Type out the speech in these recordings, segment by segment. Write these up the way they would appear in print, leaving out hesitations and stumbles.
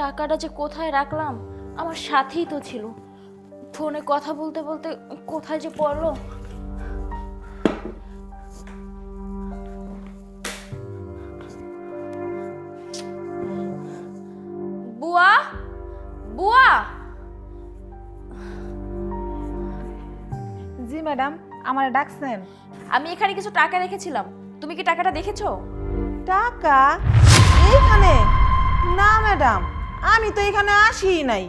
টাকাটা যে কোথায় রাখলাম, আমার সাথেই তো ছিল। ফোনে কথা বলতে বলতে কোথায় যে পড়লো। বুয়া, বুয়া। জি ম্যাডাম, আমার ডাকছেন? আমি এখানে কিছু টাকা রেখেছিলাম, তুমি কি টাকাটা দেখেছো? টাকা এইখানে? না ম্যাডাম, আমি তো এখানে আসিই নাই।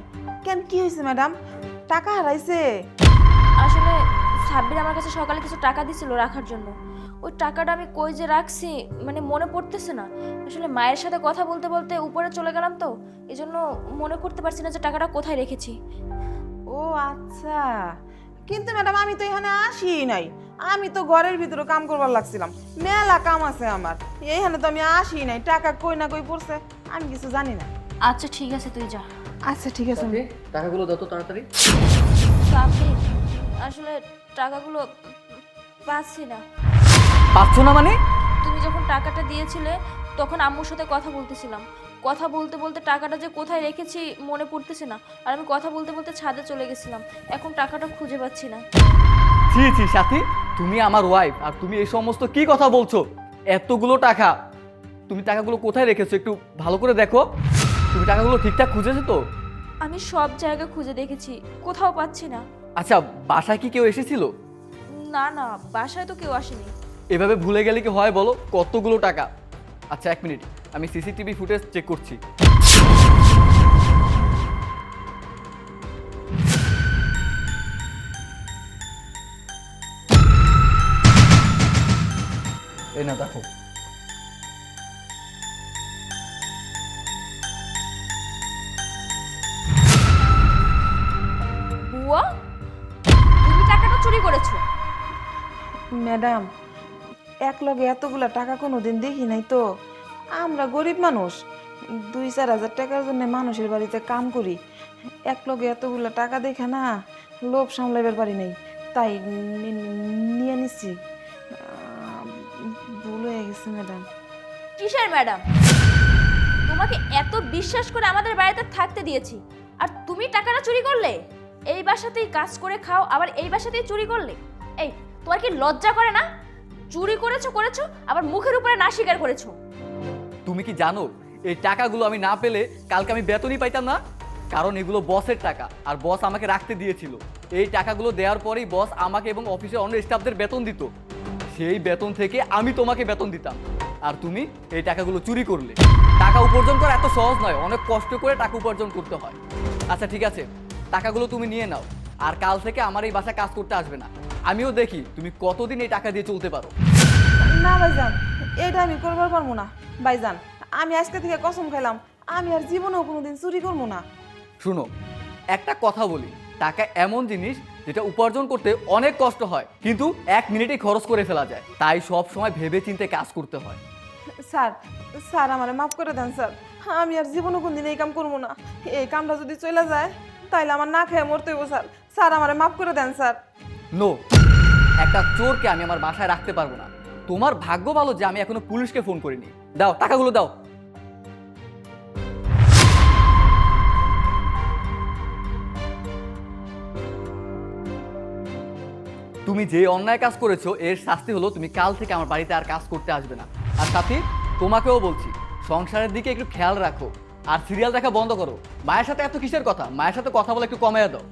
কেন, কি হয়েছে ম্যাডাম? টাকা হারাইছে? আসলে সাব্বির আমার কাছে সকালে কিছু টাকা দিছিল রাখার জন্য। ওই টাকাটা আমি কই যে রাখছি মানে মনে পড়তেছে না। আসলে মায়ের সাথে কথা বলতে বলতে উপরে চলে গেলাম, তো এজন্য মনে করতে পারছি না যে টাকাটা কোথায় রেখেছি। ও আচ্ছা, কিন্তু ম্যাডাম আমি তো এখানে আসিই নাই। আমি তো ঘরের ভিতরে কাম করবার লাগছিলাম, মেলা কাম আছে আমার। এইখানে তো আমি আসিই নাই। টাকা কই না কই পড়ছে আমি কিছু জানি না। আচ্ছা ঠিক আছে, তুই যা। আচ্ছা ঠিক আছে। টাকাগুলো দাও তো তাড়াতাড়ি। সাব্বির, আসলে টাকাগুলো পাচ্ছি না। পাচ্ছ না মানে? তুমি যখন টাকাটা দিয়েছিলে তখন আম্মুর সাথে কথা বলতেছিলাম। কথা বলতে বলতে টাকাটা যে কোথায় রেখেছি মনে পড়তেছে না, আর আমি কথা বলতে বলতে ছাদে চলে গেছিলাম। এখন টাকাটা খুঁজে পাচ্ছি না। ছি ছি সাথী, তুমি আমার ওয়াইফ আর তুমি এই সমস্ত কি কথা বলছো? এতগুলো টাকা, তুমি টাকাগুলো কোথায় রেখেছো একটু ভালো করে দেখো। তুমি টাকাগুলো ঠিকঠাক খুঁজেছো তো? আমি সব জায়গা খুঁজে দেখেছি, কোথাও পাচ্ছি না। আচ্ছা, বাসায় কি কেউ এসেছিল? না না, বাসায় তো কেউ আসেনি। এভাবে ভুলে গেলে কি হয় বলো? কতগুলো টাকা। আচ্ছা এক মিনিট, আমি সিসিটিভি ফুটেজ চেক করছি। এই না দেখো। বুয়া, তুমি টাকাটা চুরি করেছো? ম্যাডাম, এক লগে এতগুলা টাকা কোনোদিন দেখি নাই তো। আমরা গরিব মানুষ, 2-4 হাজার টাকার জন্য মানুষের বাড়িতে কাম করি। এক লগে এতগুলা টাকা দেখে না লোভ সামলাইবার পারি নাই, তাই নিয়ে নিচ্ছি। ভুল হয়ে গেছে ম্যাডাম। কিসের ম্যাডাম? তোমাকে এত বিশ্বাস করে আমাদের বাড়িতে থাকতে দিয়েছি, আর তুমি টাকাটা চুরি করলে? এই বাসাতেই কাজ করে খাও, আবার এই বাসাতেই চুরি করলে? এই, তোমার কি লজ্জা করে না? চুরি করেছো করেছো, আবার মুখের উপরে না স্বীকার করেছো। তুমি কি জানো এই টাকাগুলো আমি না পেলে কালকে আমি বেতনই পাইতাম না? কারণ এগুলো বসের টাকা আর বস আমাকে রাখতে দিয়েছিল। এই টাকাগুলো দেওয়ার পরেই বস আমাকে এবং অফিসের অন্য স্টাফদের বেতন দিত। সেই বেতন থেকে আমি তোমাকে বেতন দিতাম, আর তুমি এই টাকাগুলো চুরি করলে। টাকা উপার্জন করা এত সহজ নয়, অনেক কষ্ট করে টাকা উপার্জন করতে হয়। আচ্ছা ঠিক আছে, টাকাগুলো তুমি নিয়ে নাও, আর কাল থেকে আমার এই বাসায় কাজ করতে আসবে না। আমিও দেখি তুমি কতদিন এই টাকা দিয়ে চলতে পারো। না ভাইজান, এটা আমি করবার পারবো না। ভাইজান, আমি আজকে থেকে কসম খাইলাম আমি আর জীবনেও কোনোদিন চুরি করবো না। শুনো, একটা কথা বলি, টাকা এমন জিনিস যেটা উপার্জন করতে অনেক কষ্ট হয়, কিন্তু 1 মিনিটেই খরচ করে ফেলা যায়। তাই সব সময় ভেবে চিন্তে কাজ করতে হয়। স্যার, স্যার আমারে মাফ করে দেন স্যার। আমি আর জীবনে কোনদিন এই কাম করবো না। এই কামটা যদি চলে যায় তাইলে আমার না খেয়ে মরতে হইব স্যার। স্যার আমারে মাফ করে দেন স্যার। নো, একটা চোরকে আমি আমার বাসায় রাখতে পারবো না। তোমার ভাগ্য ভালো যে আমি এখনো পুলিশকে ফোন করিনি। দাও টাকাগুলো দাও। তুমি যে অন্যায় কাজ করেছো এর শাস্তি হলো তুমি কাল থেকে আমার বাড়িতে আর কাজ করতে আসবে না। আর সাথী, তোমাকেও বলছি সংসারের দিকে একটু খেয়াল রাখো, আর সিরিয়াল দেখা বন্ধ করো। মায়ের সাথে এত কিসের কথা? মায়ের সাথে কথা বলে একটু কমিয়ে দাও।